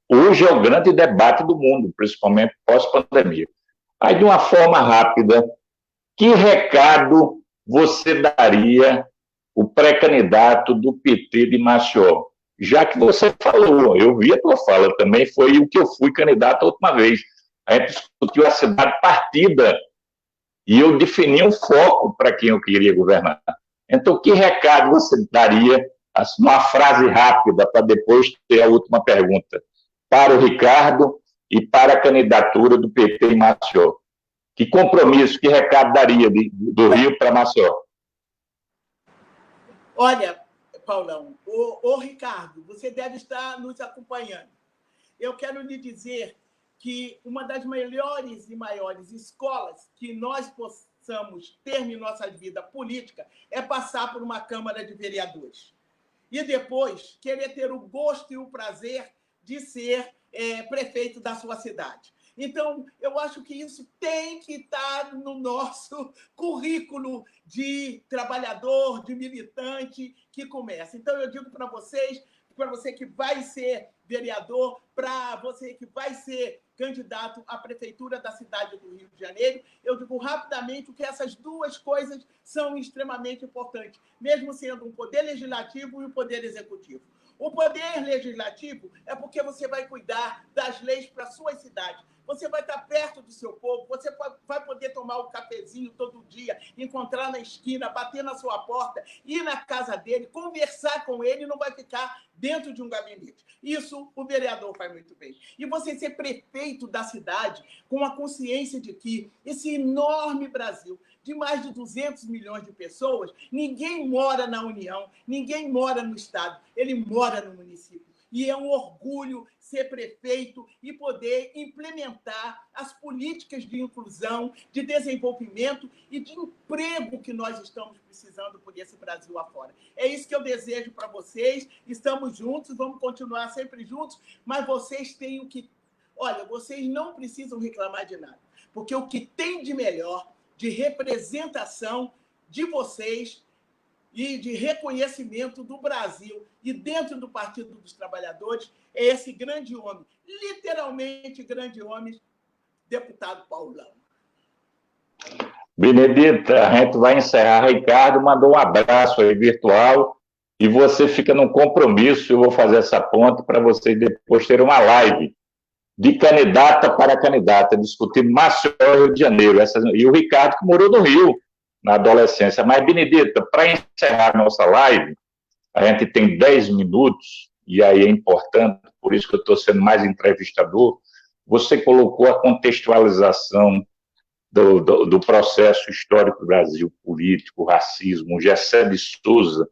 [SPEAKER 2] hoje é o grande debate do mundo, principalmente pós-pandemia. Aí, de uma forma rápida, que recado você daria o pré-candidato do PT de Maceió? Já que você falou, eu vi a tua fala também, foi o que eu fui candidato a última vez. A gente discutiu a cidade partida e eu defini um foco para quem eu queria governar. Então, que recado você daria, assim, uma frase rápida, para depois ter a última pergunta, para o Ricardo e para a candidatura do PT em Maceió? Que compromisso, que recado daria do Rio para Maceió?
[SPEAKER 3] Olha, Paulão, o Ricardo, você deve estar nos acompanhando. Eu quero lhe dizer que uma das melhores e maiores escolas que nós possamos ter em nossa vida política é passar por uma Câmara de Vereadores. E depois querer ter o gosto e o prazer de ser prefeito da sua cidade. Então, eu acho que isso tem que estar no nosso currículo de trabalhador, de militante que começa. Então, eu digo para vocês, para você que vai ser vereador, para você que vai ser candidato à prefeitura da cidade do Rio de Janeiro, eu digo rapidamente que essas duas coisas são extremamente importantes, mesmo sendo um poder legislativo e um poder executivo. O poder legislativo é porque você vai cuidar das leis para a sua cidade. Você vai estar perto do seu povo, você vai poder tomar um cafezinho todo dia, encontrar na esquina, bater na sua porta, ir na casa dele, conversar com ele e não vai ficar dentro de um gabinete. Isso o vereador faz muito bem. E você ser prefeito da cidade com a consciência de que esse enorme Brasil, de mais de 200 milhões de pessoas, ninguém mora na União, ninguém mora no Estado, ele mora no município. E é um orgulho ser prefeito e poder implementar as políticas de inclusão, de desenvolvimento e de emprego que nós estamos precisando por esse Brasil afora. É isso que eu desejo para vocês. Estamos juntos, vamos continuar sempre juntos, mas vocês têm o que... Olha, vocês não precisam reclamar de nada, porque o que tem de melhor, de representação de vocês e de reconhecimento do Brasil e dentro do Partido dos Trabalhadores é esse grande homem, literalmente grande homem, deputado Paulão.
[SPEAKER 2] Benedita, a gente vai encerrar. Ricardo mandou um abraço aí virtual e você fica num compromisso. Eu vou fazer essa ponte para vocês depois terem uma live de candidata para candidata, discutindo Maceió e Rio de Janeiro. E o Ricardo, que morou no Rio na adolescência. Mas, Benedita, para encerrar nossa live, a gente tem 10 minutos, e aí é importante, por isso que eu estou sendo mais entrevistador, você colocou a contextualização do processo histórico do Brasil, político, racismo, Gessé de Souza,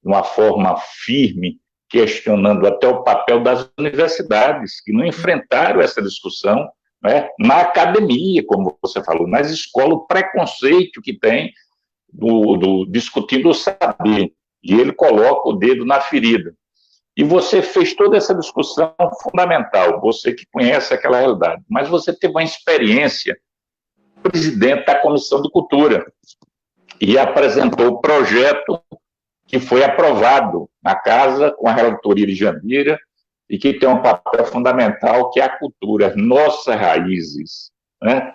[SPEAKER 2] de uma forma firme, questionando até o papel das universidades, que não enfrentaram essa discussão, né, na academia, como você falou, nas escolas, o preconceito que tem discutindo o saber, e ele coloca o dedo na ferida. E você fez toda essa discussão fundamental, você que conhece aquela realidade, mas você teve uma experiência presidente da Comissão de Cultura e apresentou o projeto que foi aprovado na casa com a relatoria de Jandira e que tem um papel fundamental, que é a cultura, as nossas raízes, né?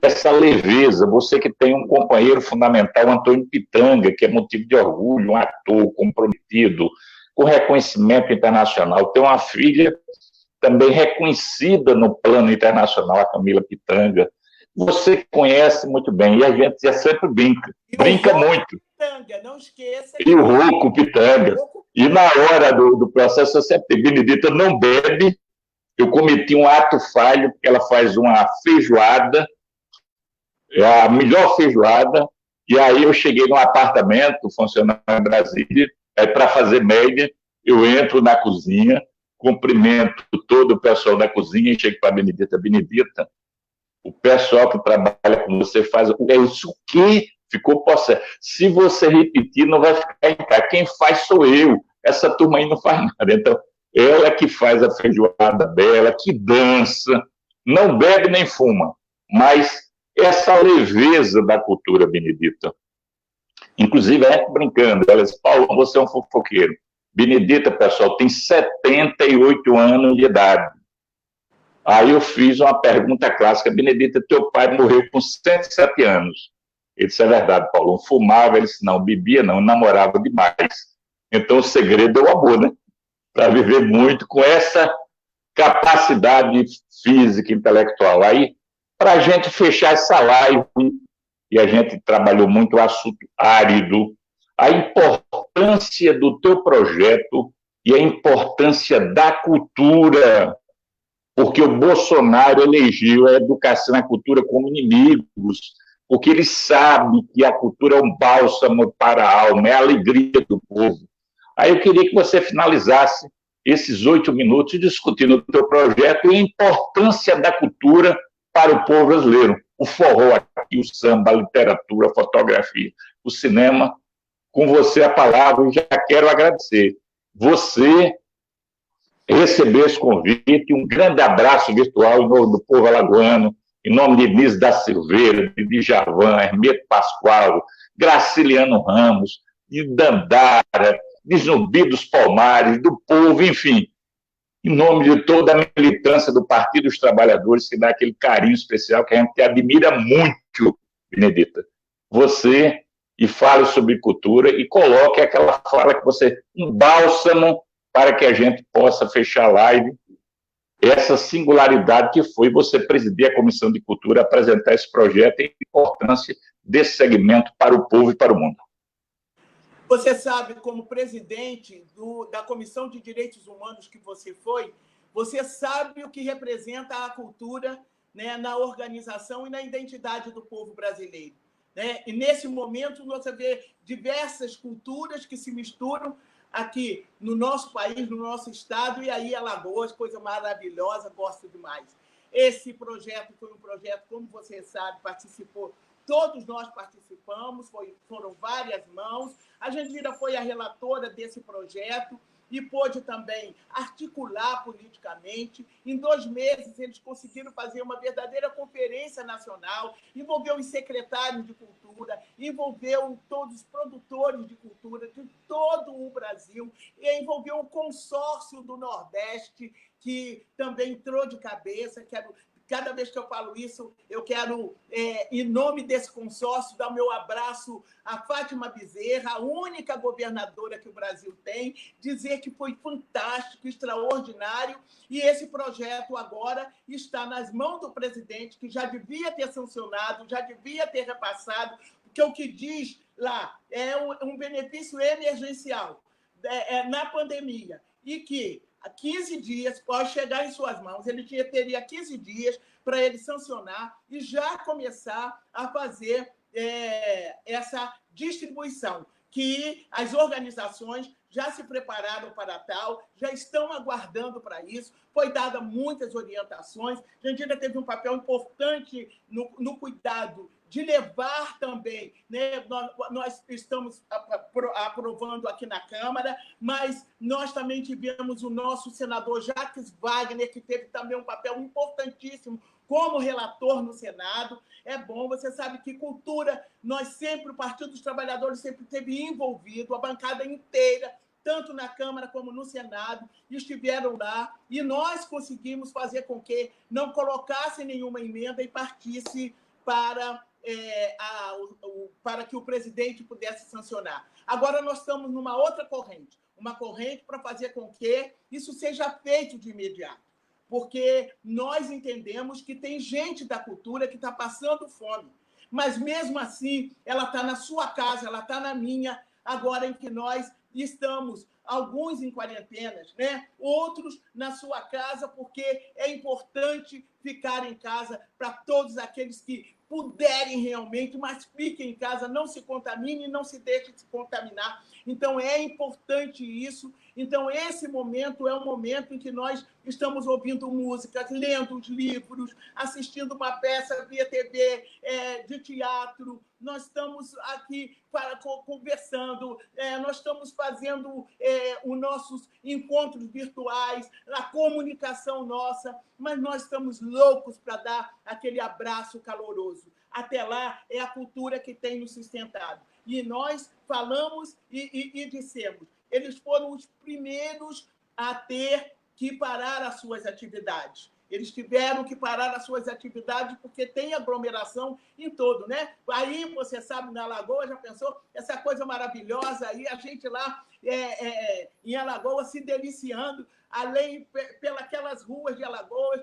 [SPEAKER 2] Essa leveza, você que tem um companheiro fundamental, Antônio Pitanga, que é motivo de orgulho, um ator comprometido, com reconhecimento internacional, tem uma filha também reconhecida no plano internacional, a Camila Pitanga. Você conhece muito bem, e a gente já sempre brinca muito.
[SPEAKER 3] Pitanga, não esqueça.
[SPEAKER 2] E o Rouco Pitanga. E na hora do processo, eu sempre digo, Benedita, não bebe. Eu cometi um ato falho, porque ela faz uma feijoada, é a melhor feijoada, e aí eu cheguei num apartamento, funcionando em Brasília, para fazer média, eu entro na cozinha, cumprimento todo o pessoal da cozinha e chego para a Benedita, o pessoal que trabalha com você faz... Isso o quê? Ficou possesso. Se você repetir, não vai ficar em casa. Quem faz sou eu. Essa turma aí não faz nada. Então, ela que faz a feijoada dela, que dança, não bebe nem fuma, mas essa leveza da cultura, Benedita. Inclusive, a gente brincando, ela disse, Paulo, você é um fofoqueiro. Benedita, pessoal, tem 78 anos de idade. Aí eu fiz uma pergunta clássica, Benedita, teu pai morreu com 107 anos. Ele disse, é verdade, Paulo, fumava, ele disse, não, bebia não, namorava demais. Então o segredo é o amor, né? Para viver muito com essa capacidade física e intelectual. Aí, para a gente fechar essa live, e a gente trabalhou muito o assunto árido, a importância do teu projeto e a importância da cultura, porque o Bolsonaro elegeu a educação e a cultura como inimigos, porque ele sabe que a cultura é um bálsamo para a alma, é a alegria do povo. Aí eu queria que você finalizasse esses 8 minutos discutindo o teu projeto e a importância da cultura para o povo brasileiro. O forró aqui, o samba, a literatura, a fotografia, o cinema. Com você a palavra, e já quero agradecer. Você recebeu esse convite, um grande abraço virtual em nome do povo alagoano, em nome de Inês da Silveira, de Djavan, Hermeto Pascoal, Graciliano Ramos, de Dandara, de Zumbi dos Palmares, do povo, enfim, em nome de toda a militância do Partido dos Trabalhadores, que dá aquele carinho especial que a gente admira muito, Benedita. Você, e fale sobre cultura, e coloque aquela fala que você, um bálsamo para que a gente possa fechar a live, essa singularidade que foi você presidir a Comissão de Cultura, apresentar esse projeto e a importância desse segmento para o povo e para o mundo.
[SPEAKER 3] Você sabe, como presidente da Comissão de Direitos Humanos que você foi, você sabe o que representa a cultura, né, na organização e na identidade do povo brasileiro. Né? E, nesse momento, você vê diversas culturas que se misturam aqui no nosso país, no nosso estado, e aí Alagoas, coisa maravilhosa, gosto demais. Esse projeto foi um projeto, como você sabe, participou, todos nós participamos, foram várias mãos. A Jandira foi a relatora desse projeto e pôde também articular politicamente. Em 2 meses, eles conseguiram fazer uma verdadeira conferência nacional, envolveu os secretários de cultura, envolveu todos os produtores de cultura de todo o Brasil, e envolveu o consórcio do Nordeste, que também entrou de cabeça. Cada vez que eu falo isso, eu quero, em nome desse consórcio, dar o meu abraço a Fátima Bezerra, a única governadora que o Brasil tem, dizer que foi fantástico, extraordinário, e esse projeto agora está nas mãos do presidente, que já devia ter sancionado, já devia ter repassado, porque o que diz lá é um benefício emergencial na pandemia. e que a 15 dias pode chegar em suas mãos. Ele teria 15 dias para ele sancionar e já começar a fazer essa distribuição, que as organizações já se prepararam para tal, já estão aguardando para isso, foi dada muitas orientações, a gente ainda teve um papel importante no cuidado de levar também, né? Nós estamos aprovando aqui na Câmara, mas nós também tivemos o nosso senador Jacques Wagner, que teve também um papel importantíssimo como relator no Senado. É bom, você sabe que cultura, nós sempre, o Partido dos Trabalhadores sempre esteve envolvido, a bancada inteira, tanto na Câmara como no Senado, estiveram lá, e nós conseguimos fazer com que não colocasse nenhuma emenda e partisse para que o presidente pudesse sancionar. Agora nós estamos numa outra corrente, uma corrente para fazer com que isso seja feito de imediato, porque nós entendemos que tem gente da cultura que está passando fome, mas mesmo assim ela está na sua casa, ela está na minha, agora em que nós estamos, alguns em quarentenas, né? Outros na sua casa, porque é importante ficar em casa para todos aqueles que puderem realmente, mas fiquem em casa, não se contaminem, não se deixem se contaminar. Então, é importante isso. Então, esse momento é um momento em que nós estamos ouvindo músicas, lendo os livros, assistindo uma peça via TV, de teatro, nós estamos aqui conversando, nós estamos fazendo os nossos encontros virtuais, a comunicação nossa, mas nós estamos loucos para dar aquele abraço caloroso. Até lá, é a cultura que tem nos sustentado. E nós falamos e dissemos, eles foram os primeiros a ter que parar as suas atividades. Eles tiveram que parar as suas atividades porque tem aglomeração em todo, né? Aí, você sabe, na Alagoas, já pensou? Essa coisa maravilhosa aí, a gente lá em Alagoas se deliciando, além pelas ruas de Alagoas,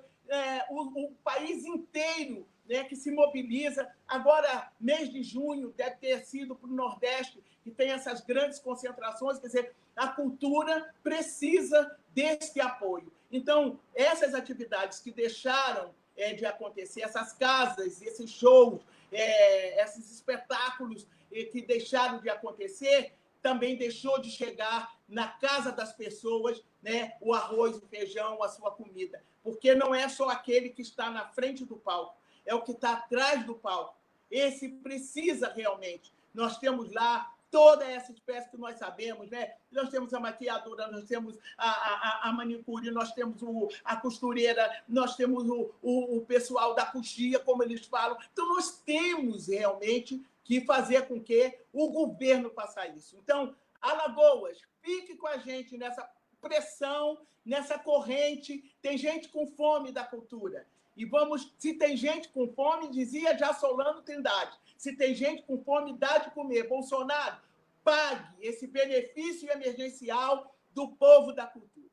[SPEAKER 3] o país inteiro, né, que se mobiliza. Agora, mês de junho, deve ter sido para o Nordeste, que tem essas grandes concentrações, quer dizer, a cultura precisa desse apoio. Então, essas atividades que deixaram de acontecer, essas casas, esses shows, esses espetáculos que deixaram de acontecer, também deixou de chegar na casa das pessoas, né, o arroz, o feijão, a sua comida. Porque não é só aquele que está na frente do palco, é o que está atrás do palco. Esse precisa realmente. Nós temos lá toda essa espécie que nós sabemos, né? Nós temos a maquiadora, nós temos a manicure, nós temos a costureira, nós temos o pessoal da coxia, como eles falam. Então, nós temos realmente que fazer com que o governo faça isso. Então, Alagoas, fique com a gente nessa pressão, nessa corrente. Tem gente com fome da cultura. E vamos, se tem gente com fome, dizia já Solano Trindade, se tem gente com fome, dá de comer. Bolsonaro, pague esse benefício emergencial do povo da cultura.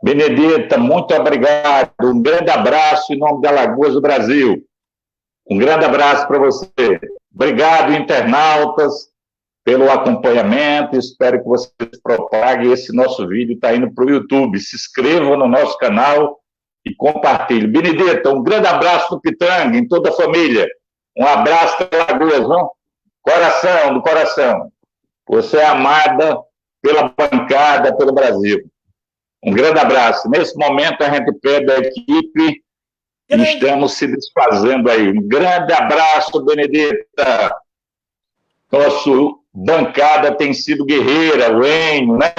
[SPEAKER 2] Benedita, muito obrigado. Um grande abraço em nome da Alagoas do Brasil. Um grande abraço para você. Obrigado, internautas, pelo acompanhamento. Espero que vocês propaguem. Esse nosso vídeo está indo para o YouTube. Se inscrevam no nosso canal e compartilhe. Benedita, um grande abraço no Pitanga, em toda a família. Um abraço para Alagoas, não? Coração, do coração. Você é amada pela bancada, pelo Brasil. Um grande abraço. Nesse momento, a gente pede à equipe e estamos se desfazendo aí. Um grande abraço, Benedita. Nossa bancada tem sido guerreira, o Enio, né?